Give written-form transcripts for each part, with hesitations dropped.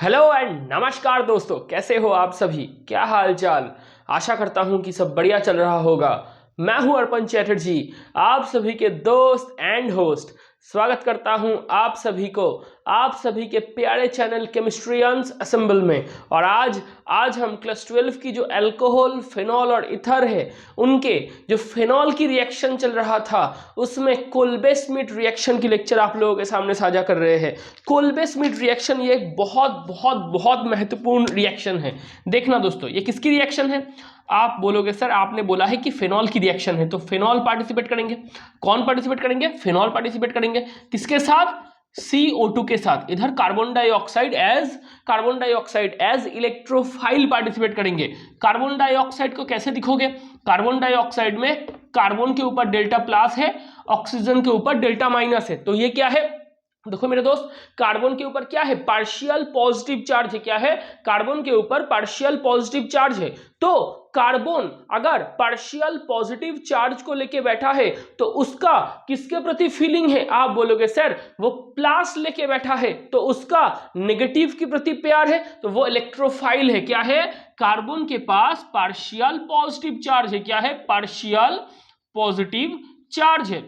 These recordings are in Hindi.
हेलो एंड नमस्कार दोस्तों, कैसे हो आप सभी? क्या हाल चाल? आशा करता हूं कि सब बढ़िया चल रहा होगा। मैं हूं अर्पण चैटर्जी, आप सभी के दोस्त एंड होस्ट। स्वागत करता हूं आप सभी को आप सभी के प्यारे चैनल केमिस्ट्रियंस असेंबल में। और आज हम क्लास 12 की जो अल्कोहल, फिनॉल और इथर है, उनके जो फिनॉल की रिएक्शन चल रहा था उसमें कोल्बे स्मिथ रिएक्शन की लेक्चर आप लोगों के सामने साझा कर रहे हैं। कोल्बे स्मिथ रिएक्शन ये एक बहुत बहुत बहुत महत्वपूर्ण रिएक्शन है। देखना दोस्तों, ये किसकी रिएक्शन है? आप बोलोगे सर आपने बोला है कि फिनॉल की रिएक्शन है, तो फिनॉल पार्टिसिपेट करेंगे। कौन पार्टिसिपेट करेंगे? फिनॉल पार्टिसिपेट करेंगे। किसके साथ? CO2 के साथ। इधर carbon dioxide as electrophile participate करेंगे। कार्बन डाइऑक्साइड को कैसे दिखोगे? कार्बन डाइऑक्साइड में कार्बन के ऊपर डेल्टा प्लस है, ऑक्सीजन के ऊपर डेल्टा माइनस है। तो ये क्या है? देखो मेरे दोस्त, कार्बन के ऊपर क्या है? पार्शियल पॉजिटिव चार्ज है। क्या है? कार्बन के ऊपर पार्शियल पॉजिटिव चार्ज है। तो कार्बन अगर पार्शियल पॉजिटिव चार्ज को लेके बैठा है तो उसका किसके प्रति फीलिंग है? आप बोलोगे सर वो प्लस लेके बैठा है तो उसका नेगेटिव के प्रति प्यार है, तो वो इलेक्ट्रोफाइल है। क्या है? कार्बन के पास पार्शियल पॉजिटिव चार्ज है। क्या है? पार्शियल पॉजिटिव चार्ज है।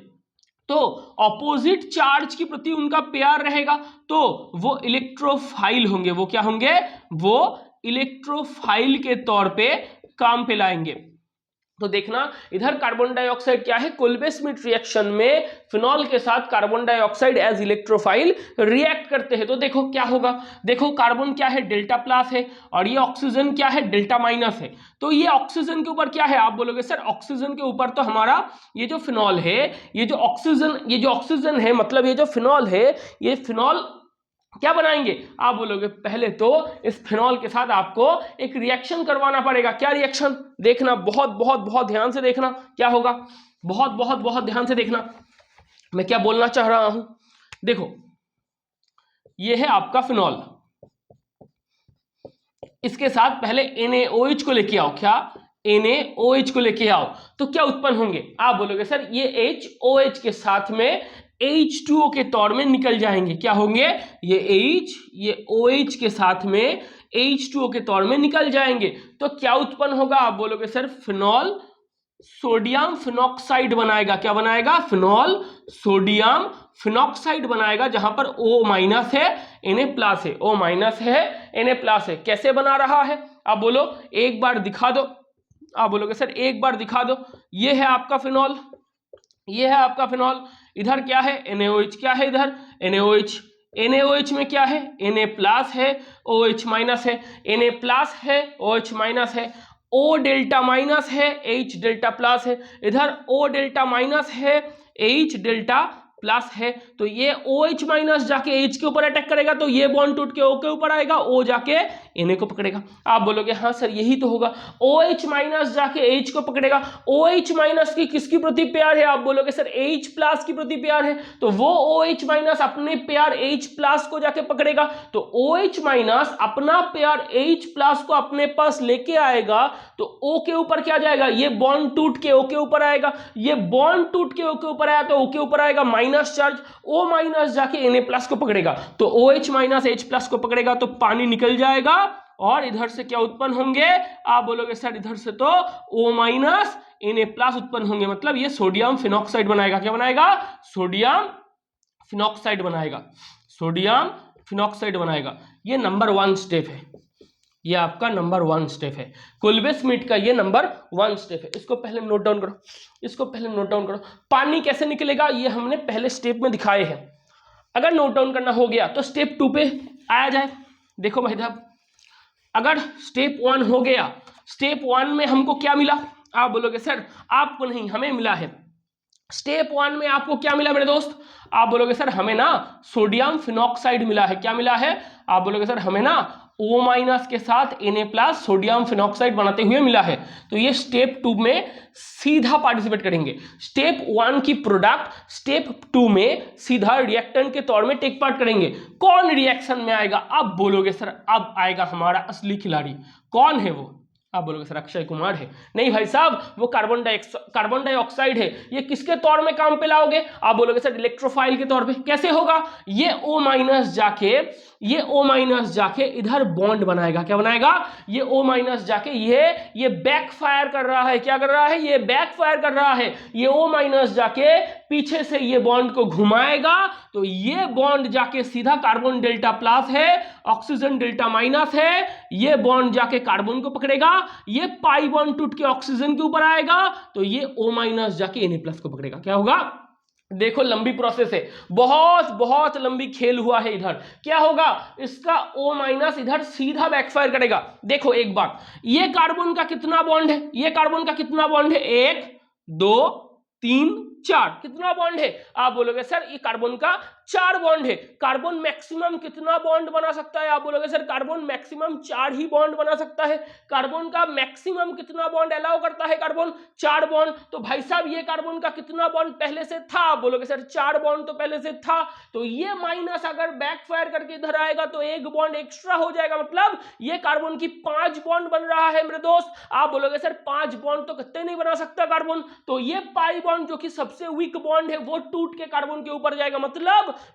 तो ऑपोजिट चार्ज के प्रति उनका प्यार रहेगा तो वो इलेक्ट्रोफाइल होंगे। वो क्या होंगे? वो इलेक्ट्रोफाइल के तौर पे काम पे लाएंगे। तो देखना, इधर कार्बन डाइऑक्साइड क्या है? कोल्बे स्मिथ रिएक्शन में फिनॉल के साथ carbon dioxide as electrophile react करते हैं। तो देखो क्या होगा। देखो कार्बन क्या है? डेल्टा प्लस है, और ये ऑक्सीजन क्या है? डेल्टा माइनस है। तो ये ऑक्सीजन के ऊपर क्या है? आप बोलोगे सर ऑक्सीजन के ऊपर तो हमारा ये जो फिनॉल है, ये जो ऑक्सीजन है, मतलब ये जो फिनॉल है, ये फिनॉल क्या बनाएंगे? आप बोलोगे पहले तो इस फिनॉल के साथ आपको एक रिएक्शन करवाना पड़ेगा। क्या रिएक्शन? देखना, बहुत बहुत बहुत ध्यान से देखना क्या होगा। बहुत बहुत बहुत ध्यान से देखना मैं क्या बोलना चाह रहा हूं। देखो, ये है आपका फिनॉल, इसके साथ पहले NaOH को लेके आओ। क्या? NaOH को लेके आओ तो क्या उत्पन्न होंगे? आप बोलोगे सर ये HOH के साथ में H2O के तौर में निकल जाएंगे। क्या होंगे? ये OH के साथ में H2O के तौर में निकल जाएंगे। तो क्या उत्पन्न होगा? आप बोलोगे सर फिनॉल सोडियम फिनॉक्साइड बनाएगा। क्या बनाएगा? फिनॉल सोडियम फिनॉक्साइड बनाएगा, जहां पर O माइनस है, Na प्लस है। O माइनस है, Na प्लस है। कैसे बना रहा है? आप बोलो एक बार दिखा दो। आप बोलोगे सर एक बार दिखा दो। ये है आपका फिनॉल, ये है आपका फिनॉल। इधर क्या है? NaOH। क्या है इधर? NaOH। NaOH में क्या है? Na प्लस है, OH माइनस है। Na प्लस है, OH माइनस है। O डेल्टा माइनस है, H डेल्टा प्लस है। इधर O डेल्टा माइनस है, H डेल्टा प्लस है। तो ये OH माइनस जाके H के ऊपर अटैक करेगा तो ये बॉन्ड टूट के O के ऊपर आएगा, O जाके Na को पकड़ेगा। आप बोलोगे हाँ सर यही तो होगा। OH माइनस जाके H को पकड़ेगा। OH माइनस की किसकी प्रति प्यार है? आप बोलोगे सर H प्लस की प्रति प्यार है, तो वो OH माइनस अपने प्यार H प्लस को जाके पकड़ेगा। तो OH माइनस अपना प्यार H प्लस को अपने पास लेके आएगा तो O के ऊपर क्या जाएगा? ये बॉन्ड टूट के O के ऊपर आएगा। ये बॉन्ड टूट के O के ऊपर आया तो O के ऊपर आएगा माइनस चार्ज। O माइनस जाके Na प्लस को पकड़ेगा तो OH माइनस H प्लस को पकड़ेगा तो पानी निकल जाएगा। और इधर से क्या उत्पन्न होंगे? आप बोलोगे सर इधर से तो O माइनस Na प्लस उत्पन्न होंगे, मतलब ये सोडियम फिनॉक्साइड बनाएगा। क्या बनाएगा? सोडियम फिनॉक्साइड बनाएगा। सोडियम फिनॉक्साइड बनाएगा। ये नंबर 1 स्टेप है। ये आपका नंबर 1 स्टेप है। कोल्बे स्मिथ का ये नंबर 1 स्टेप है। इसको पहले नोट डाउन करो, इसको पहले नोट डाउन करो। पानी कैसे निकलेगा ये हमने पहले स्टेप में दिखाए हैं। अगर नोट डाउन करना हो गया तो स्टेप 2 पे आया जाए। देखो भाई साहब, अगर स्टेप 1 हो गया, स्टेप 1 में हमको क्या मिला? आप बोलोगे सर आपको नहीं, हमें मिला है। स्टेप 1 में आपको क्या मिला मेरे दोस्त? आप बोलोगे सर हमें ना सोडियम फिनॉक्साइड मिला है। क्या मिला है? आप बोलोगे सर हमें ना O माइनस के साथ Na प्लस सोडियम फिनॉक्साइड बनाते हुए मिला है। तो ये स्टेप 2 में सीधा पार्टिसिपेट करेंगे। स्टेप 1 की प्रोडक्ट स्टेप 2 में सीधा रिएक्टेंट के तौर में टेक पार्ट करेंगे। कौन रिएक्शन में आएगा? अब बोलोगे सर अब आएगा हमारा असली खिलाड़ी। कौन है वो? आप बोलोगे सर अक्षय कुमार है। नहीं भाई साहब, वो कार्बन डाइऑक्साइड है। ये किसके तौर में काम पे लाओगे? आप बोलोगे सर इलेक्ट्रोफाइल के तौर पे। कैसे होगा? ये O माइनस जाके इधर बॉन्ड बनाएगा। क्या बनाएगा? ये O माइनस जाके ये बैक फायर कर रहा है। क्या कर रहा है? ये बैक फायर कर रहा है। ये O माइनस जाके पीछे से ये बॉन्ड को घुमाएगा, तो ये बॉन्ड जाके सीधा कार्बन डेल्टा प्लस है, ऑक्सीजन डेल्टा माइनस है। ये बॉन्ड जाके कार्बन को पकड़ेगा, ये पाई बॉन्ड टूट के ऑक्सीजन के ऊपर आएगा, तो ये O माइनस जाके Na+ को पकड़ेगा। क्या होगा? देखो लंबी प्रोसेस है, बहुत बहुत लंबी खेल हुआ है। इधर क्या होगा? इसका O माइनस इधर सीधा बैकफायर करेगा। देखो एक बात, ये कार्बन का कितना बॉन्ड है? ये कार्बन का कितना बॉन्ड है? 1 2 3 4। कितना बॉन्ड है? आप बोलोगे सर ये कार्बन का 4 बॉन्ड है। कार्बन मैक्सिमम कितना बॉन्ड बना सकता है? आप बोलोगे सर कार्बन मैक्सिमम 4 ही बॉन्ड बना सकता है। कार्बन का मैक्सिमम कितना बॉन्ड अलाउ करता है? Carbon 4 bond. तो भाई साहब ये कार्बन का कितना बॉन्ड पहले से था? आप बोलोगे सर 4 बॉन्ड तो पहले से था, तो ये माइनस अगर बैकफायर करके इधर आएगा तो एक बॉन्ड एक्स्ट्रा हो जाएगा, मतलब ये कार्बन की 5 बॉन्ड बन रहा है मेरे दोस्त। आप बोलोगे सर 5 बॉन्ड तो कितने नहीं बना सकता कार्बन, तो ये पाई बॉन्ड जो कि सबसे वीक बॉन्ड है वो टूट के कार्बन के ऊपर जाएगा।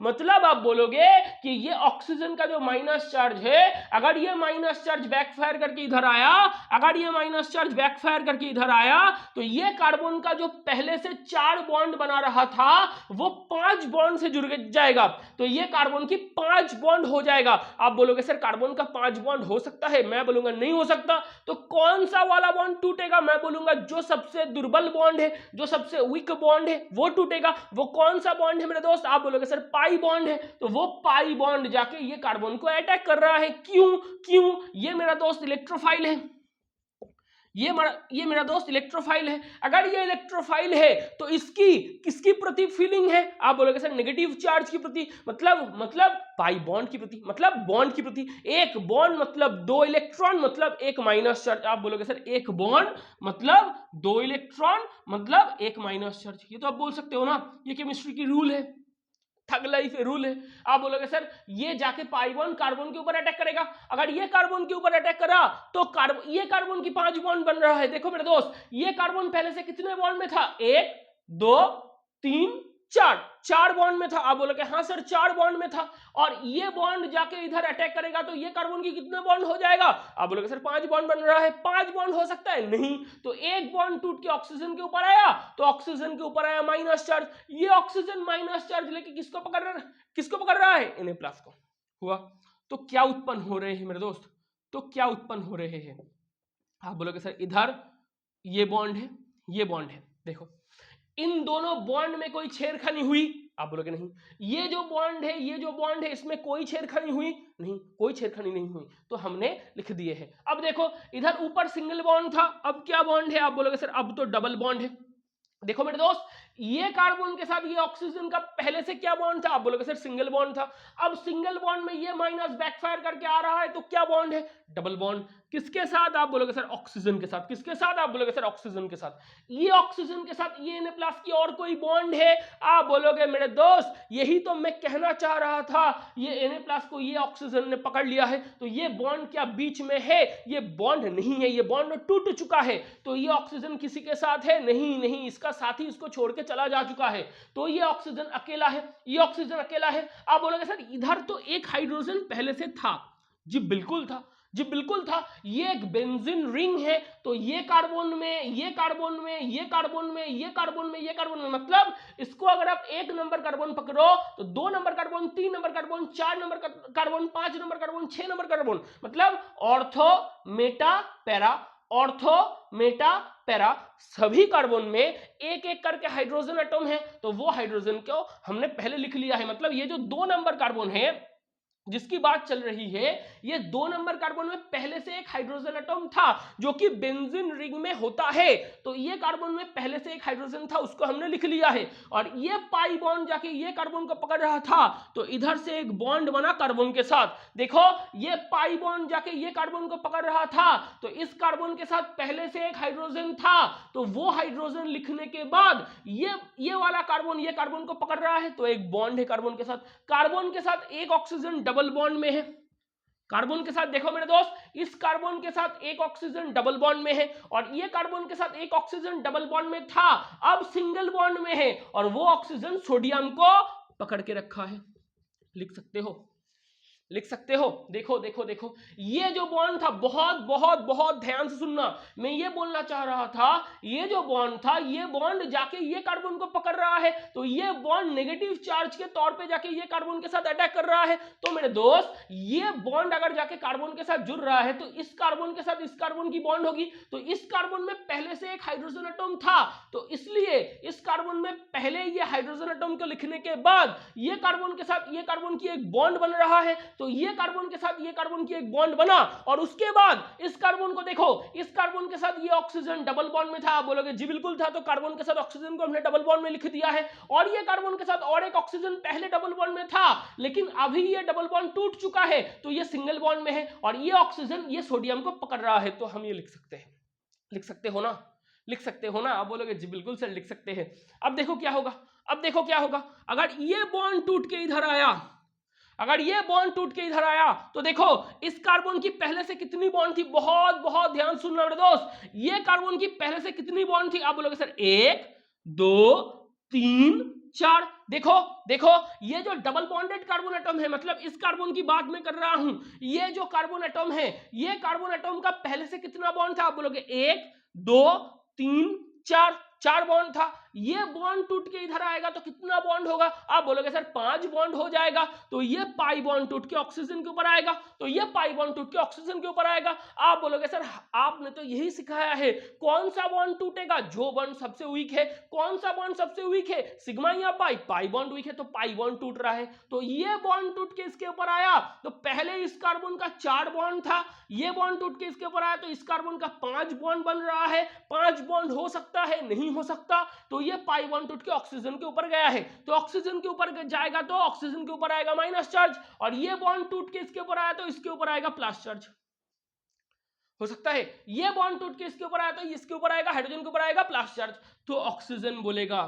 मतलब आप बोलोगे कि ये ऑक्सीजन का जो माइनस चार्ज है, अगर ये माइनस चार्ज बैकफायर करके इधर आया, अगर ये माइनस चार्ज बैकफायर करके इधर आया, तो ये कार्बन का जो पहले से 4 बॉन्ड बना रहा था वो 5 बॉन्ड से जुड़ जाएगा, तो ये कार्बन की 5 बॉन्ड हो जाएगा। आप बोलोगे सर कार्बन का 5 बॉन्ड हो सकता है, मैं बोलूंगा नहीं हो सकता। तो कौन सा वाला बॉन्ड टूटेगा? मैं बोलूंगा जो सबसे दुर्बल बॉन्ड है, जो सबसे वीक बॉन्ड है वो टूटेगा। वो कौन सा बॉन्ड है मेरे दोस्त? आप बोलोगे सर पाई बॉन्ड है, तो वो पाई बॉन्ड जाके ये कार्बन को अटैक कर रहा है। क्यों? ये मेरा दोस्त इलेक्ट्रोफाइल है, ये मेरा दोस्त इलेक्ट्रोफाइल है। अगर ये इलेक्ट्रोफाइल है तो इसकी किसकी प्रति फीलिंग है? आप बोलोगे सर नेगेटिव चार्ज की प्रति, मतलब पाई बॉन्ड की प्रति, मतलब बॉन्ड की प्रति। एक बॉन्ड मतलब 2 इलेक्ट्रॉन, मतलब एक माइनस चार्ज। आप बोलोगे सर एक बॉन्ड मतलब 2 इलेक्ट्रॉन मतलब एक माइनस चार्ज। ये तो आप बोल सकते हो ना, ये केमिस्ट्री की रूल है, ठग लाइफ रूल है। आप बोलोगे सर ये जाके पाई बॉन्ड कार्बन के ऊपर अटैक करेगा। अगर ये कार्बन के ऊपर अटैक करा तो ये कार्बन की 5 बॉन्ड बन रहा है। देखो मेरे दोस्त, ये कार्बन पहले से कितने बॉन्ड में था? 1 2 3 4 बॉन्ड में था। आप बोलोगे हाँ सर 4 बॉन्ड में था, और ये बॉन्ड जाके इधर अटैक करेगा तो ये कार्बन की कितने बॉन्ड हो जाएगा? आप बोलोगे सर 5 बॉन्ड बन रहा है। 5 बॉन्ड हो सकता है? नहीं। तो एक बॉन्ड टूट के ऑक्सीजन के ऊपर आया, तो ऑक्सीजन के ऊपर आया माइनस चार्ज। ये ऑक्सीजन माइनस चार्ज लेके किसको पकड़ रहा है? Na+ को। हुआ? तो क्या उत्पन्न हो रहे हैं मेरे दोस्त? तो क्या उत्पन्न हो रहे हैं? आप बोलोगे सर इधर ये बॉन्ड है, ये बॉन्ड है। देखो इन दोनों बॉन्ड में कोई छेड़खानी हुई? आप बोलोगे नहीं। ये जो बॉन्ड है इसमें कोई छेड़खानी हुई? नहीं, कोई छेड़खानी नहीं हुई, तो हमने लिख दिए हैं। अब देखो इधर ऊपर सिंगल बॉन्ड था, अब क्या बॉन्ड है? आप बोलोगे सर अब तो डबल बॉन्ड है। देखो मेरे दोस्त, ये कार्बन के साथ ये ऑक्सीजन का पहले से क्या बॉन्ड था? आप बोलोगे सर सिंगल बॉन्ड था। अब सिंगल बॉन्ड में ये माइनस बैकफायर करके आ रहा है, तो क्या बॉन्ड है? Double bond. किसके साथ? आप बोलोगे सर ऑक्सीजन के साथ। किसके साथ? आप बोलोगे सर ऑक्सीजन के साथ। ये ऑक्सीजन के साथ ये Na+ की और कोई बॉन्ड है? आप बोलोगे मेरे दोस्त यही तो मैं कहना चाह रहा था, ये Na+ को ये ऑक्सीजन ने पकड़ लिया है, तो ये बॉन्ड क्या बीच में है? ये बॉन्ड नहीं है, ये बॉन्ड टूट चुका है। तो ये ऑक्सीजन किसी के साथ है? नहीं, इसका साथी इसको छोड़ के चला जा चुका है, तो ये ऑक्सीजन अकेला है, ये ऑक्सीजन अकेला है। आप बोलोगे सर इधर तो एक हाइड्रोजन पहले से था। जी बिल्कुल था, ये एक बेंजीन रिंग है, तो ये कार्बन में, ये कार्बन में, ये कार्बन में, ये कार्बन में, ये कार्बन में, मतलब इसको अगर आप 1 नंबर कार्बन पकड़ो तो 2 number carbon, 3 number carbon, 4 number carbon, 5 number carbon, 6 number carbon, मतलब ortho meta para, ortho meta para, सभी कार्बन में एक एक करके हाइड्रोजन एटम है, तो वो हाइड्रोजन को हमने पहले लिख लिया है। मतलब ये जो 2 नंबर कार्बन है जिसकी बात चल रही है, ये 2 नंबर कार्बन में पहले से एक हाइड्रोजन एटम था जो कि बेंजीन रिंग में होता है, तो ये कार्बन में पहले से एक हाइड्रोजन था, उसको हमने लिख लिया है। और ये पाई बॉन्ड जाके ये कार्बन को पकड़ रहा था, तो इधर से एक बॉन्ड बना कार्बन के साथ। देखो ये पाई बॉन्ड जाके ये कार्बन को पकड़ रहा था, तो इस कार्बन के साथ पहले से एक हाइड्रोजन था, तो वो हाइड्रोजन लिखने के बाद ये वाला कार्बन ये कार्बन को पकड़ रहा है, तो एक बॉन्ड है कार्बन के साथ। कार्बन के साथ एक ऑक्सीजन डबल बॉन्ड में है, कार्बन के साथ देखो मेरे दोस्त, इस कार्बन के साथ एक ऑक्सीजन डबल बॉन्ड में है और ये कार्बन के साथ एक ऑक्सीजन डबल बॉन्ड में था, अब सिंगल बॉन्ड में है और वो ऑक्सीजन सोडियम को पकड़ के रखा है। लिख सकते हो, लिख सकते हो। देखो देखो देखो, ये जो बॉन्ड था, बहुत बहुत बहुत ध्यान से सुनना, मैं ये बोलना चाह रहा था, ये जो बॉन्ड था, ये बॉन्ड जाके ये कार्बन को पकड़ रहा है, तो ये बॉन्ड नेगेटिव चार्ज के तौर पे जाके ये कार्बन के साथ अटैक कर रहा है। तो मेरे दोस्त, ये बॉन्ड अगर जाके कार्बन के साथ जुड़ रहा है तो इस कार्बन के साथ इस कार्बन की बॉन्ड होगी, तो इस कार्बन में पहले से एक हाइड्रोजन एटम था, तो इसलिए इस कार्बन में पहले ये हाइड्रोजन एटम को लिखने के बाद ये कार्बन के साथ ये कार्बन की एक बॉन्ड बन रहा है, तो ये कार्बन के साथ ये कार्बन की एक बॉन्ड बना और उसके बाद इस कार्बन को देखो, इस कार्बन के साथ ये ऑक्सीजन डबल बॉन्ड में था। आप बोलोगे जी बिल्कुल था, तो कार्बन के साथ ऑक्सीजन को हमने डबल बॉन्ड में लिख दिया है और ये कार्बन के साथ और एक ऑक्सीजन पहले डबल बॉन्ड में था, लेकिन अभी ये डबल बॉन्ड टूट चुका है, तो ये सिंगल बॉन्ड में है और ये ऑक्सीजन ये सोडियम को पकड़ रहा है। तो हम ये लिख सकते हैं, लिख सकते हो ना, लिख सकते हो ना। आप बोलोगे जी बिल्कुल सर लिख सकते हैं। अब देखो क्या होगा, अब देखो क्या होगा, अगर ये बॉन्ड टूट के इधर आया, अगर ये बॉन्ड टूट के इधर आया, तो देखो इस कार्बन की पहले से कितनी बॉन्ड थी, बहुत बहुत ध्यान सुनना मेरे दोस्त, ये कार्बन की पहले से कितनी बॉन्ड थी। आप बोलोगे सर 1 2 3 4। देखो देखो, ये जो डबल बॉन्डेड कार्बन एटम है, मतलब इस कार्बन की बात मैं कर रहा हूं, ये जो कार्बन एटम है, ये कार्बन एटम का पहले से कितना बॉन्ड था। आप बोलोगे 1 2 3 4, 4 बॉन्ड था। ये बॉन्ड टूट के इधर आएगा तो कितना बॉन्ड होगा। आप बोलोगे सर 5 बॉन्ड हो जाएगा, तो ये पाई बॉन्ड टूट के ऑक्सीजन के ऊपर आएगा, तो ये पाई बॉन्ड टूट के ऑक्सीजन के ऊपर आएगा। आप बोलोगे सर आपने तो यही सिखाया है, कौन सा बॉन्ड टूटेगा, जो बॉन्ड सबसे वीक है। कौन सा बॉन्ड सबसे वीक है, सिग्मा या पाई, पाई बॉन्ड वीक है तो पाई बॉन्ड टूट रहा है, तो ये बॉन्ड टूट के इसके ऊपर आया, तो पहले इस कार्बन का 4 बॉन्ड था, ये बॉन्ड टूट के इसके ऊपर आया तो इस कार्बन का 5 बॉन्ड बन रहा है। 5 बॉन्ड हो सकता है, नहीं हो सकता, तो ये पाई बॉन्ड टूट के ऑक्सीजन के ऊपर गया है, तो ऑक्सीजन के ऊपर जाएगा तो ऑक्सीजन के ऊपर आएगा माइनस चार्ज, और ये बॉन्ड टूट के इसके ऊपर आया तो इसके ऊपर आएगा प्लस चार्ज। हो सकता है ये बॉन्ड टूट के इसके ऊपर आया तो इसके ऊपर आएगा, हाइड्रोजन के ऊपर आएगा प्लस चार्ज, तो ऑक्सीजन बोलेगा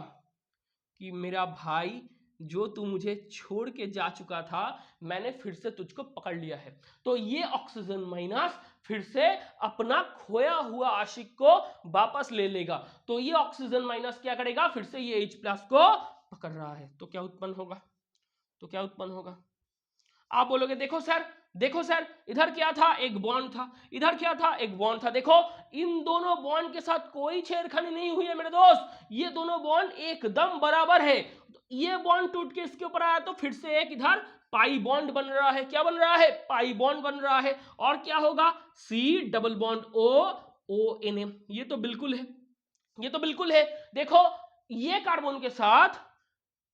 कि मेरा भाई जो तू मुझे छोड़ के जा चुका था, मैंने फिर से तुझको पकड़ लिया है। तो ये ऑक्सीजन माइनस फिर से अपना खोया हुआ आशिक को वापस ले लेगा, तो ये ऑक्सीजन माइनस क्या करेगा, फिर से ये H प्लस को पकड़ रहा है, तो क्या उत्पन्न होगा, तो क्या उत्पन्न होगा। आप बोलोगे देखो सर, देखो सर, इधर क्या था, एक बॉन्ड था, इधर क्या था, एक बॉन्ड था। देखो इन दोनों बॉन्ड के साथ कोई छेड़खानी नहीं हुई है मेरे दोस्त, ये दोनों बॉन्ड एकदम बराबर है। ये बॉन्ड टूट के इसके ऊपर आया तो फिर से एक इधर पाई बॉन्ड बन रहा है, क्या बन रहा है, पाई बॉन्ड बन रहा है, और क्या होगा, C double bond O NA। ये तो बिल्कुल है, ये तो बिल्कुल है। देखो ये कार्बन के साथ,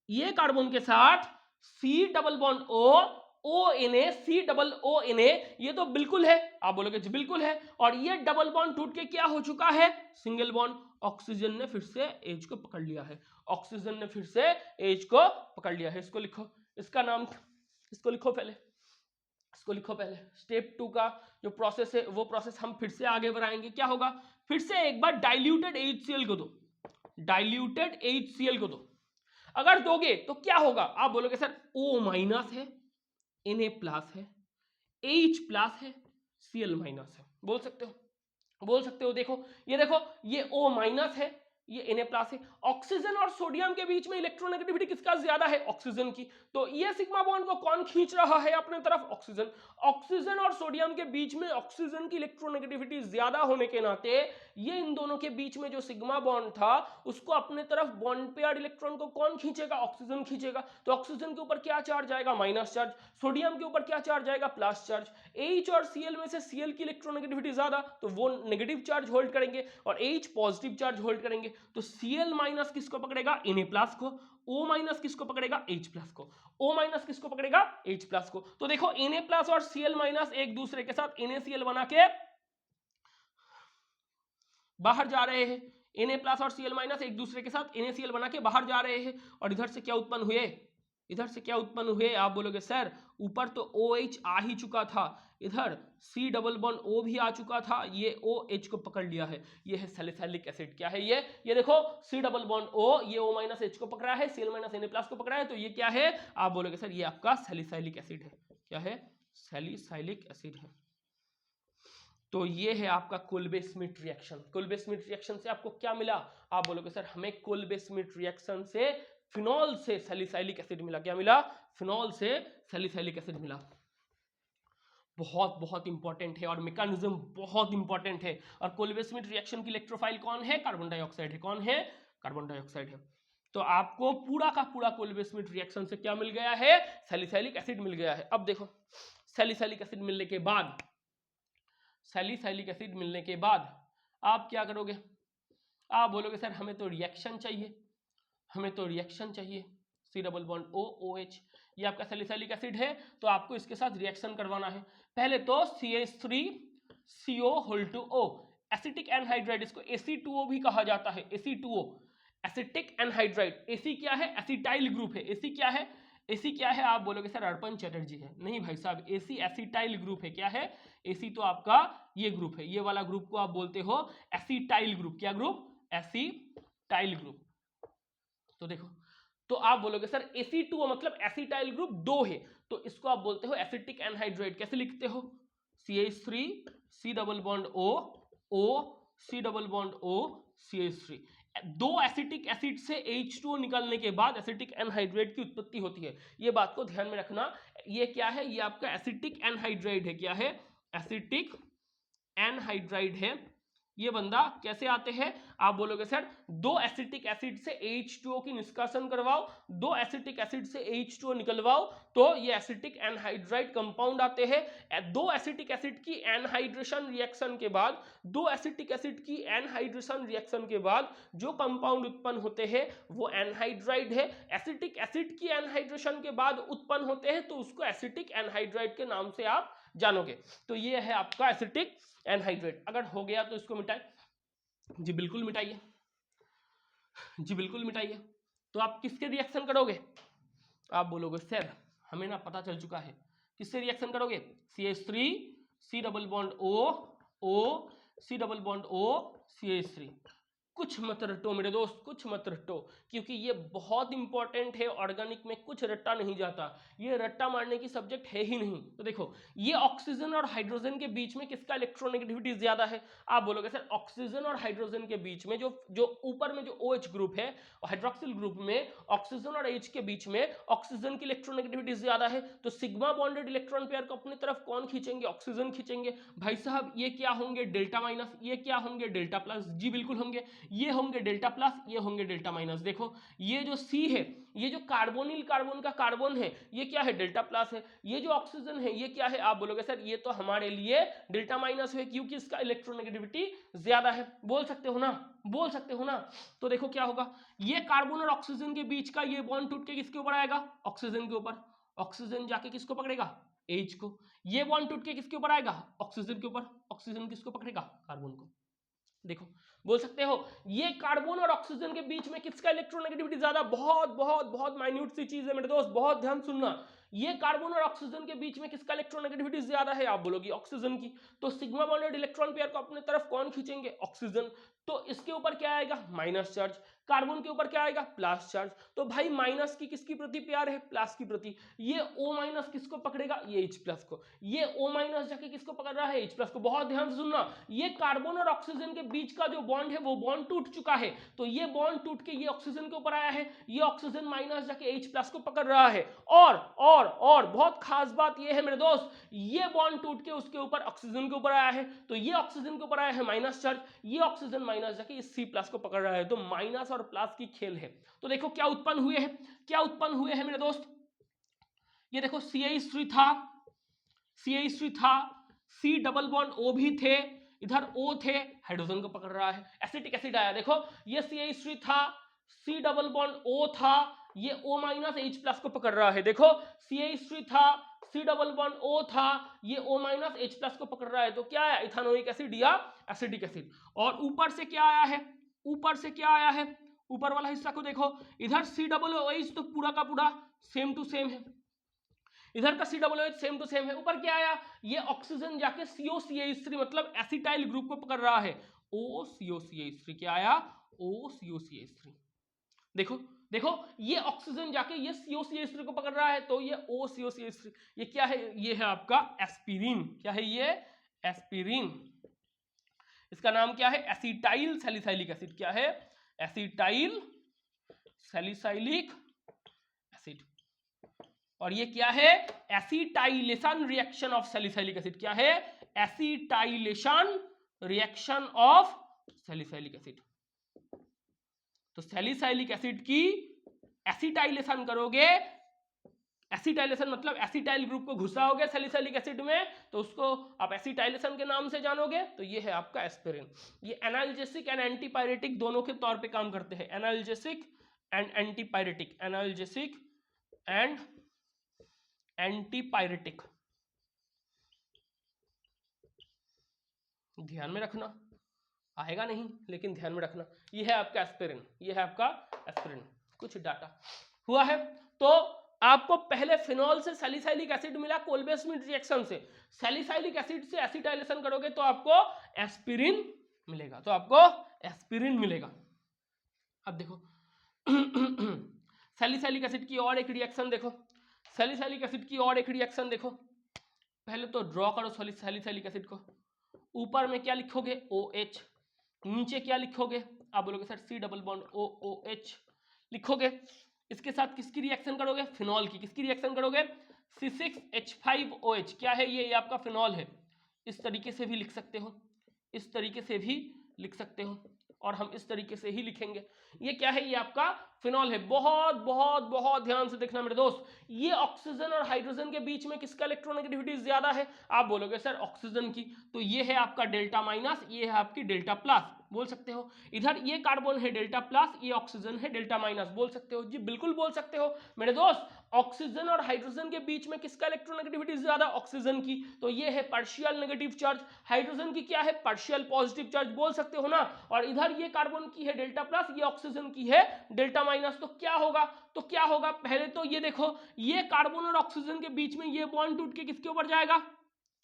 ये कार्बन के साथ C double bond O NA, C double O NA, ये तो बिल्कुल है। आप बोलोगे जी बिल्कुल है, और ये डबल बॉन्ड टूट के क्या हो चुका है, सिंगल बॉन्ड, ऑक्सीजन ने फिर से H को पकड़ लिया है, ऑक्सीजन ने फिर से H को पकड़ लिया है। इसको लिखो, इसका नाम, इसको लिखो पहले, इसको लिखो पहले। स्टेप 2 का जो प्रोसेस है वो प्रोसेस हम फिर से आगे बढ़ाएंगे। क्या होगा, फिर से एक बार डाइल्यूटेड HCl को दो, डाइल्यूटेड HCl को दो, अगर दोगे तो क्या होगा। आप बोलोगे सर O माइनस है, Na प्लस है, H प्लस है, Cl माइनस है, बोल सकते हो, बोल सकते हो। देखो ये देखो, ये O माइनस है, ये Na प्लस है। ऑक्सीजन और सोडियम के बीच में इलेक्ट्रोनेगेटिविटी किसका ज्यादा है, ऑक्सीजन की, तो ये सिग्मा बॉन्ड को कौन खींच रहा है अपने तरफ, ऑक्सीजन। ऑक्सीजन और सोडियम के बीच में ऑक्सीजन की इलेक्ट्रोनेगेटिविटी ज्यादा होने के नाते ये इन दोनों के बीच में जो सिग्मा बॉन्ड था उसको अपने तरफ बॉन्ड पेयर्ड इलेक्ट्रॉन को कौन खींचेगा, ऑक्सीजन खींचेगा। तो ऑक्सीजन के ऊपर क्या चार्ज आएगा, माइनस चार्ज, सोडियम के ऊपर क्या चार्ज आएगा, प्लस चार्ज। H और Cl में से Cl की इलेक्ट्रोनेगेटिविटी ज्यादा, तो वो नेगेटिव चार्ज होल्ड करेंगे और H पॉजिटिव चार्ज होल्ड करेंगे, तो Cl माइनस किसको पकड़ेगा, Na प्लस को, O माइनस किसको पकड़ेगा, H प्लस को, O माइनस किसको पकड़ेगा, H प्लस को। तो देखो Na प्लस और Cl माइनस एक दूसरे के साथ NaCl बना के बाहर जा रहे हैं, Na प्लस और Cl माइनस एक दूसरे के साथ NaCl बना के बाहर जा रहे हैं, और इधर से क्या उत्पन्न हुए, इधर से क्या उत्पन्न हुए। आप बोलोगे सर ऊपर तो OH आ ही चुका था, इधर C डबल बॉन्ड O भी आ चुका था, ये OH को पकड़ लिया है, ये है सैलिसाइलिक एसिड। क्या है ये देखो C डबल बॉन्ड O, ये O माइनस H को पकड़ा है, Cl माइनस Na प्लस को पकड़ा है, तो ये क्या है। आप बोलोगे सर ये आपका सैलिसाइलिक एसिड है। क्या है, सैलिसाइलिक एसिड है। तो ये है आपका कोल्बे-स्मिथ रिएक्शन। कोल्बे-स्मिथ रिएक्शन से आपको क्या मिला? आप बोलोगे सर हमें कोल्बे-स्मिथ रिएक्शन से फिनॉल से सैलिसाइलिक एसिड मिला। क्या मिला? फिनॉल से सैलिसाइलिक एसिड मिला। बहुत बहुत इंपॉर्टेंट है और मैकेनिज्म बहुत इंपॉर्टेंट है। और कोल्बे-स्मिथ रिएक्शन की इलेक्ट्रोफाइल कौन है? कार्बन डाइऑक्साइड है। कौन है? कार्बन डाइऑक्साइड है। तो आपको पूरा का पूरा कोल्बे-स्मिथ रिएक्शन से क्या मिल गया है? सैलिसाइलिक एसिड मिल गया है। अब देखो सैलिसाइलिक एसिड मिलने के बाद, सैलिसाइलिक एसिड मिलने के बाद आप क्या करोगे? आप बोलोगे सर हमें तो रिएक्शन चाहिए, हमें तो रिएक्शन चाहिए। C double bond O O H, ये आपका सैलिसाइलिक एसिड है तो आपको इसके साथ रिएक्शन करवाना है। पहले तो CH3CO whole two O, acetic anhydride, इसको Ac2O भी कहा जाता है। Ac2O acetic anhydride. Ac क्या है? एसिटाइल ग्रुप है। Ac क्या है? Ac क्या है? आप बोलोगे सर अर्पण चैटर्जी है। नहीं भाई साहब, Ac एसिटाइल ग्रुप है। क्या है? Ac तो आपका ये ग्रुप है, ये वाला ग्रुप को आप बोलते हो एसिटाइल ग्रुप। क्या ग्रुप? Acetyl group. तो देखो, तो आप बोलोगे सर Ac2O मतलब एसिटाइल ग्रुप 2 है, तो इसको आप बोलते हो एसिटिक एनहाइड्राइड। कैसे लिखते हो? CH3 C double bond O O C double bond O CH3। दो एसिटिक एसिड से H2O निकलने के बाद एसिटिक एनहाइड्राइड की उत्पत्ति होती है। ये बात को ध्यान में रखना। ये क्या है? ये आपका एसिटिक एनहाइड्राइड है। क्या है? एसिटिक एनहाइड्राइड है। ये बंदा कैसे आते हैं? आप बोलोगे सर दो एसिटिक एसिड से H2O की निष्कासन करवाओ, दो एसिटिक एसिड से H2O निकलवाओ, तो ये एसिटिक एनहाइड्राइड कंपाउंड आते हैं। दो एसिटिक एसिड की एनहाइड्रेशन रिएक्शन के बाद, दो एसिटिक एसिड की एनहाइड्रेशन रिएक्शन के बाद जो कंपाउंड उत्पन्न होते हैं वो एनहाइड्राइड है। एसिटिक एसिड की एनहाइड्रेशन के बाद उत्पन्न होते हैं तो उसको एसिटिक एनहाइड्राइड के नाम से आप जानोगे। तो ये है आपका एसिटिक एनहाइड्रेट। अगर हो गया तो इसको मिटाए। जी बिल्कुल मिटाइए, जी बिल्कुल मिटाइए। तो आप किसके रिएक्शन करोगे? आप बोलोगे सर हमें ना पता चल चुका है। किससे रिएक्शन करोगे? CH3 C double bond O O C double bond O CH3। कुछ मत रटो मेरे दोस्त, कुछ मत रटो, क्योंकि ये बहुत इंपॉर्टेंट है। ऑर्गेनिक में कुछ रट्टा नहीं जाता, ये रट्टा मारने की सब्जेक्ट है ही नहीं। तो देखो ये ऑक्सीजन और हाइड्रोजन के बीच में किसका इलेक्ट्रोनेगेटिविटी ज्यादा है? आप बोलोगे सर ऑक्सीजन और हाइड्रोजन के बीच में जो ऊपर में जो OH ग्रुप है, हाइड्रोक्सिल ग्रुप में ऑक्सीजन और H के बीच में ऑक्सीजन की इलेक्ट्रोनेगेटिविटी ज्यादा है। तो सिग्मा बॉन्डेड इलेक्ट्रॉन पेयर को अपनी तरफ कौन खींचेंगे? ऑक्सीजन खींचेंगे। भाई साहब ये क्या होंगे? Delta minus. ये क्या होंगे? Delta plus. जी बिल्कुल होंगे, ये होंगे डेल्टा प्लस, ये होंगे डेल्टा माइनस। देखो ये जो C है, ये जो कार्बोनिल कार्बन का कार्बन है, ये क्या है? डेल्टा प्लस है। ये जो ऑक्सीजन है ये क्या है? आप बोलोगे सर ये तो हमारे लिए डेल्टा माइनस है, क्योंकि इसका इलेक्ट्रोनेगेटिविटी ज्यादा है। बोल सकते हो ना? बोल सकते हो ना? तो देखो क्या होगा, ये कार्बन और ऑक्सीजन के बीच का ये बॉन्ड टूट के किसके ऊपर आएगा? ऑक्सीजन के ऊपर। ऑक्सीजन जाके किसको पकड़ेगा? H को। ये बॉन्ड टूट के किसके ऊपर आएगा? ऑक्सीजन के ऊपर। ऑक्सीजन किसको पकड़ेगा? कार्बन को। देखो बोल सकते हो ये कार्बन और ऑक्सीजन के बीच में किसका इलेक्ट्रोनेगेटिविटी ज्यादा? बहुत बहुत बहुत माइन्यूट सी चीज है मेरे दोस्त, बहुत ध्यान सुनना। ये कार्बन और ऑक्सीजन के बीच में किसका इलेक्ट्रोनेगेटिविटी ज्यादा है? आप बोलोगे ऑक्सीजन की। तो सिग्मा बॉन्डेड इलेक्ट्रॉन पेयर को अपने तरफ कौन खींचेंगे? ऑक्सीजन। तो इसके ऊपर क्या आएगा? Minus charge. कार्बन के ऊपर क्या आएगा? Plus charge. तो भाई माइनस की किसकी प्रति प्यार है? प्लस की प्रति। ये O माइनस किसको पकड़ेगा? ये H प्लस को। ये O माइनस जाके किसको पकड़ रहा है? H प्लस को। बहुत ध्यान से सुनना, ये कार्बन और ऑक्सीजन के बीच का जो बॉन्ड है वो बॉन्ड टूट चुका है, तो ये बॉन्ड टूट के ये ऑक्सीजन के ऊपर आया है, ये ऑक्सीजन माइनस जाके H प्लस को पकड़ रहा है। और बहुत खास बात ये है मेरे दोस्त, ये बॉन्ड टूट के उसके ऊपर ऑक्सीजन के ऊपर आया है, तो ये ऑक्सीजन के ऊपर आया है माइनस चार्ज, ये ऑक्सीजन माइनस जाके इस C प्लस को पकड़ रहा है। तो माइनस और प्लस की खेल है। तो देखो क्या उत्पन्न हुए हैं, क्या उत्पन्न हुए हैं मेरे दोस्त। ये देखो CH3 था, CH3 था, C डबल बॉन्ड O भी थे, इधर O थे, हाइड्रोजन को पकड़ रहा है, एसिटिक एसिड आया। देखो ये CH3 था, C डबल बॉन्ड O था, ये O माइनस H प्लस को पकड़ रहा है। देखो CH3 था, C डबल बॉन्ड O था, ये O माइनस H प्लस को पकड़ रहा है। तो क्या आया? इथेनोइक एसिड या एसिटिक एसिड। और ऊपर से क्या आया है? ऊपर से क्या आया है? ऊपर वाला हिस्सा को देखो, इधर C डबल OH तो पूरा का पूरा सेम टू सेम है, इधर का COOH सेम टू सेम है। ऊपर क्या आया? ये ऑक्सीजन जाके COCH3 मतलब एसिटाइल ग्रुप को पकड़ रहा है, OCOCH3। क्या आया? OCOCH3। देखो देखो ये ऑक्सीजन जाके ये COCH3 को पकड़ रहा है, तो ये OCOCH3, ये क्या है, ये है आपका एस्पिरिन। क्या है ये, एस्पिरिन। इसका नाम क्या है, एसिटाइल सैलिसाइलिक एसिड। क्या है, एसिटाइल सैलिसाइलिक एसिड। और ये क्या है, acetylation reaction of salicylic acid. क्या है, acetylation reaction of salicylic acid. तो सैलिसाइलिक एसिड की एसिटाइलेशन करोगे, एसिटाइलेशन मतलब एसिटाइल ग्रुप को घुसाओगे सैलिसाइलिक एसिड में, तो उसको आप एसिटाइलेशन के नाम से जानोगे। तो ये है आपका एस्पिरिन। ये एनाल्जेसिक एंड एंटीपायरेटिक दोनों के तौर पे काम करते हैं। Analgesic and antipyretic, analgesic and antipyretic, ध्यान में रखना, आएगा नहीं लेकिन ध्यान में रखना। ये है आपका एस्पिरिन, ये है आपका एस्पिरिन। कुछ डाटा हुआ है, तो आपको पहले फिनॉल से सैलिसाइलिक एसिड मिला कोल्बे श्मिट रिएक्शन से, सैलिसाइलिक एसिड से एसिटाइलेशन करोगे तो आपको एस्पिरिन मिलेगा, तो आपको एस्पिरिन मिलेगा। अब देखो सैलिसाइलिक एसिड की और एक रिएक्शन देखो, सैलिसाइलिक एसिड की और एक रिएक्शन देखो। पहले तो ड्रॉ करो सैलिसाइलिक एसिड को। ऊपर में क्या लिखोगे, OH, नीचे क्या लिखोगे, आप बोलोगे sir C double bond OOH लिखोगे। इसके साथ किसकी रिएक्शन करोगे, फिनॉल की। किसकी रिएक्शन करोगे, C6H5OH। क्या है ये आपका फिनॉल है। इस तरीके से भी लिख सकते हो, इस तरीके से भी लिख सकते हो, और हम इस तरीके से ही लिखेंगे। ये क्या है, ये आपका फिनॉल है। बहुत बहुत बहुत ध्यान से देखना मेरे दोस्त, ये ऑक्सीजन और हाइड्रोजन के बीच में किसका इलेक्ट्रोनेगेटिविटी ज्यादा है, आप बोलोगे सर ऑक्सीजन की। तो ये है आपका डेल्टा माइनस, ये है आपकी डेल्टा प्लस, बोल सकते हो। इधर ये कार्बन है डेल्टा प्लस, ये ऑक्सीजन है डेल्टा माइनस, बोल सकते हो जी, बिल्कुल बोल सकते हो मेरे दोस्त। ऑक्सीजन और हाइड्रोजन के बीच में किसका इलेक्ट्रोनेगेटिविटी ज्यादा, ऑक्सीजन की। तो ये है पार्शियल नेगेटिव चार्ज। हाइड्रोजन की क्या है, पार्शियल पॉजिटिव चार्ज, बोल सकते हो ना। और इधर ये कार्बन की है डेल्टा प्लस, ये ऑक्सीजन की है डेल्टा माइनस। तो क्या होगा, तो क्या होगा, पहले तो ये देखो, ये कार्बन और ऑक्सीजन के बीच में ये बॉन्ड टूट के किसके ऊपर जाएगा,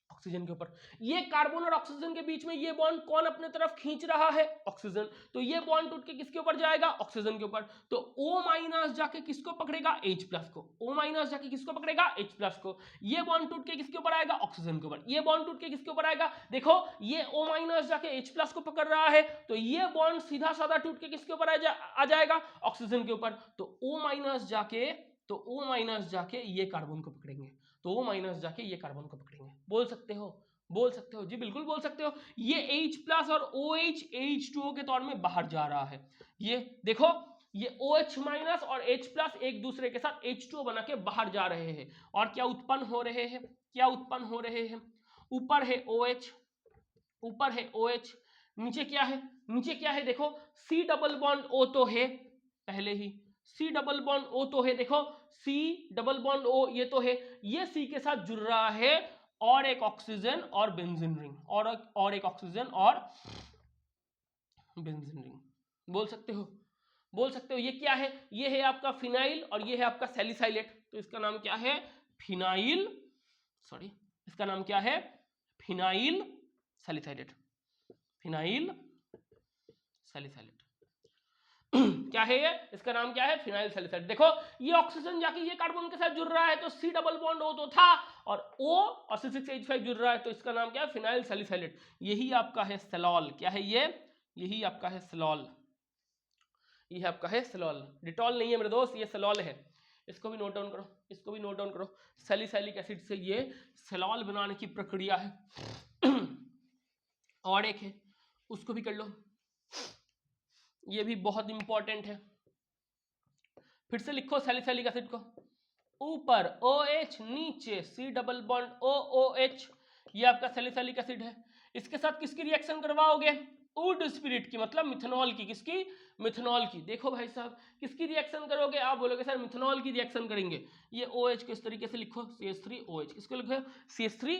ऑक्सीजन के ऊपर। ये कार्बन और ऑक्सीजन के बीच में ये बॉन्ड कौन अपने तरफ खींच रहा है, ऑक्सीजन। तो ये बॉन्ड टूट के किसके ऊपर जाएगा, ऑक्सीजन के ऊपर। तो O माइनस जाके किसको पकड़ेगा, H प्लस को। O माइनस जाके किसको पकड़ेगा, H प्लस को। ये बॉन्ड टूट के किसके ऊपर आएगा, ऑक्सीजन के ऊपर। ये बॉन्ड टूट के किसके ऊपर आएगा, देखो ये O माइनस जाके H प्लस को पकड़ रहा है, तो ये बॉन्ड सीधा साधा टूट के किसके ऊपर आ जाएगा, ऑक्सीजन के ऊपर। तो O माइनस जाके ये कार्बन को पकड़ेंगे, तो O माइनस जाके ये कार्बन को पकड़ेंगे। बोल सकते हो, बोल सकते हो जी, बिल्कुल बोल सकते हो। ये H प्लस और OH H2O के तौर में बाहर जा रहा है। ये देखो, ये OH माइनस और H प्लस एक दूसरे के साथ H2O बना के बाहर जा रहे हैं। और क्या उत्पन्न हो रहे हैं, क्या उत्पन्न हो रहे हैं, ऊपर है OH, ऊपर है OH, नीचे क्या है, नीचे क्या है, देखो C डबल बॉन्ड O तो है पहले ही, C डबल बॉन्ड O तो है, देखो C डबल बॉन्ड O ये तो है, ये C के साथ जुड़ रहा है, और एक ऑक्सीजन और बेंजीन रिंग, और एक ऑक्सीजन और बेंजीन रिंग, बोल सकते हो, बोल सकते हो। ये क्या है, ये है आपका फिनाइल और ये है आपका सैलिसाइलेट। तो इसका नाम क्या है, फिनाइल, सॉरी इसका नाम क्या है, फिनाइल सैलिसाइलेट, फिनाइल सैलिसाइलेट। क्या है ये, इसका नाम क्या है, फिनाइल सैलिसाइलेट। देखो ये ऑक्सीजन जाके ये कार्बन के साथ जुड़ रहा है, तो C डबल बॉन्ड O तो था, और O और C6H5 जुड़ रहा है, तो इसका नाम क्या है, फिनाइल सैलिसाइलेट। यही आपका है सेलॉल। क्या है ये, यही आपका है सेलॉल, ये आपका है सेलॉल। डिटॉल नहीं है मेरे दोस्त, ये सेलॉल है। इसको भी नोट डाउन करो, इसको भी नोट डाउन करो। सैलिसाइलिक एसिड से ये सेलॉल बनाने की प्रक्रिया है। और एक है, उसको भी कर लो, ये भी बहुत इंपॉर्टेंट है। फिर से लिखो सैलिसाइलिक एसिड को, ऊपर OH, नीचे C डबल बॉन्ड OOH, ये आपका सैलिसाइलिक एसिड है। इसके साथ किसकी रिएक्शन करवाओगे, वुड स्पिरिट की, मतलब मिथनॉल की। किसकी, मिथनॉल की। देखो भाई साहब, किसकी रिएक्शन करोगे, आप बोलोगे सर मिथनॉल की रिएक्शन करेंगे। ये OH को इस तरीके से लिखो, CH3OH, किसको लिखो, CH3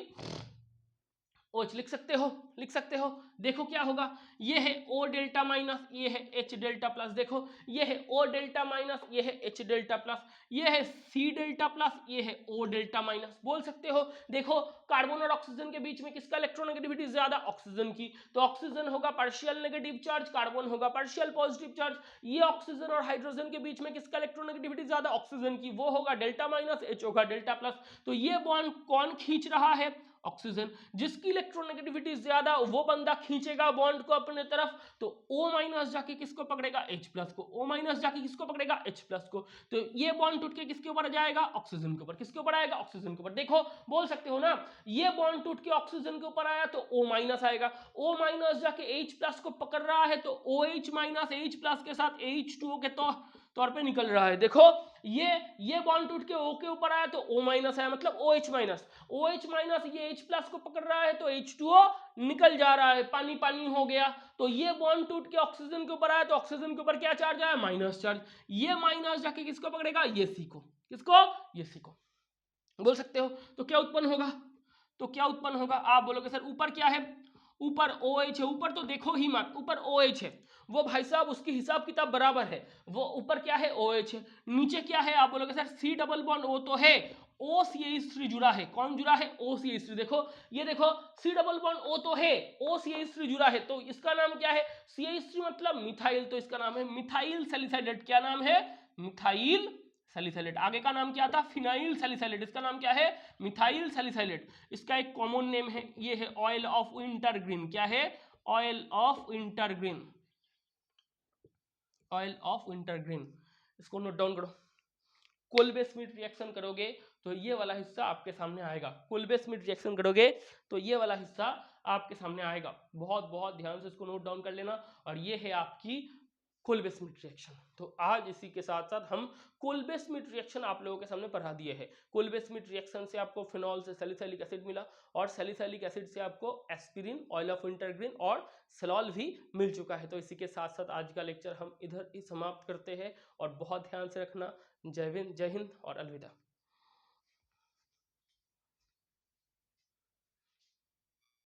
OH लिख सकते हो, लिख सकते हो। देखो क्या होगा, ये है O डेल्टा माइनस, ये है H डेल्टा प्लस। देखो ये है O डेल्टा माइनस, ये है H डेल्टा प्लस, ये है C डेल्टा प्लस, ये है O डेल्टा माइनस। बोल सकते हो देखो कार्बन और ऑक्सीजन के बीच में किसका इलेक्ट्रोनेगेटिविटी ज्यादा, ऑक्सीजन की। तो ऑक्सीजन होगा पार्शियल नेगेटिव चार्ज, कार्बन होगा पार्शियल पॉजिटिव चार्ज। ये ऑक्सीजन और हाइड्रोजन के बीच में किसका इलेक्ट्रोनेगेटिविटी ज्यादा, ऑक्सीजन की, वो होगा डेल्टा माइनस, H होगा डेल्टा प्लस। तो ये बॉन्ड कौन खींच रहा है, ऑक्सीजन। जिसकी इलेक्ट्रोनेगेटिविटी ज्यादा वो बंदा खींचेगा बॉन्ड को अपने तरफ, तो O माइनस जाके किसको पकड़ेगा, H प्लस को। O माइनस जाके किसको पकड़ेगा, H प्लस को। तो ये बॉन्ड टूट के किसके ऊपर जाएगा, ऑक्सीजन के ऊपर। किसके ऊपर आएगा, ऑक्सीजन के ऊपर। देखो बोल सकते हो ना, ये बॉन्ड टूट के ऑक्सीजन के ऊपर आया तो O माइनस आएगा, O माइनस जाके H प्लस को पकड़ रहा है तो OH माइनस H प्लस के साथ H2O के तौर पे निकल रहा है। देखो ये बॉन्ड टूट के O के ऊपर आया तो O माइनस आया, मतलब OH माइनस। OH माइनस ये H प्लस को पकड़ रहा है तो H2O निकल जा रहा है, पानी पानी हो गया। तो ये बॉन्ड टूट के ऑक्सीजन के ऊपर आया तो ऑक्सीजन के ऊपर क्या चार्ज आया, माइनस चार्ज। ये माइनस जाके किसको पकड़ेगा, ये C को। किसको, ये C को। बोल सकते हो तो क्या उत्पन्न होगा, तो क्या उत्पन्न होगा, आप बोलोगे सर ऊपर क्या है, ऊपर OH है। ऊपर तो देखो ही मत, ऊपर OH है, वो भाई साहब उसकी हिसाब किताब बराबर है। वो ऊपर क्या है, OH है। नीचे क्या है, आप बोलोगे sir C double bond O तो है, OCH3 जुड़ा है। कौन जुड़ा है, OCH3। देखो ये देखो C डबल बॉन्ड O तो है, OCH3 जुड़ा है, तो इसका नाम क्या है, CH3 मतलब मिथाइल, तो इसका नाम है मिथाइल सैलिसाइलेट। क्या नाम है, मिथाइल सैलिसाइलेट। आगे का नाम क्या था, फिनाइल सैलिसाइलेट। इसका नाम क्या है, मिथाइल सैलिसाइलेट। इसका एक कॉमन नेम है, ये है ऑयल ऑफ विंटरग्रीन। क्या है, oil of wintergreen, oil of wintergreen. इसको नोट डाउन करो। कोल्बे स्मिथ रिएक्शन करोगे तो ये वाला हिस्सा आपके सामने आएगा। कोल्बे स्मिथ रिएक्शन करोगे तो ये वाला हिस्सा आपके सामने आएगा। बहुत बहुत ध्यान से इसको नोट डाउन कर लेना। और ये है आपकी कोल्बे स्मिथ रिएक्शन। तो आज इसी के साथ साथ हम कोल्बे स्मिथ रिएक्शन आप लोगों के सामने पढ़ा दिए हैं। कोल्बे स्मिथ रिएक्शन से आपको फिनॉल से सैलिसाइलिक एसिड मिला, और सैलिसाइलिक एसिड से आपको एस्पिरिन, ऑयल ऑफ विंटरग्रीन और सेलॉल भी मिल चुका है। तो इसी के साथ साथ आज का लेक्चर हम इधर ही समाप्त करते हैं। और बहुत ध्यान से रखना। जय हिंद और अलविदा।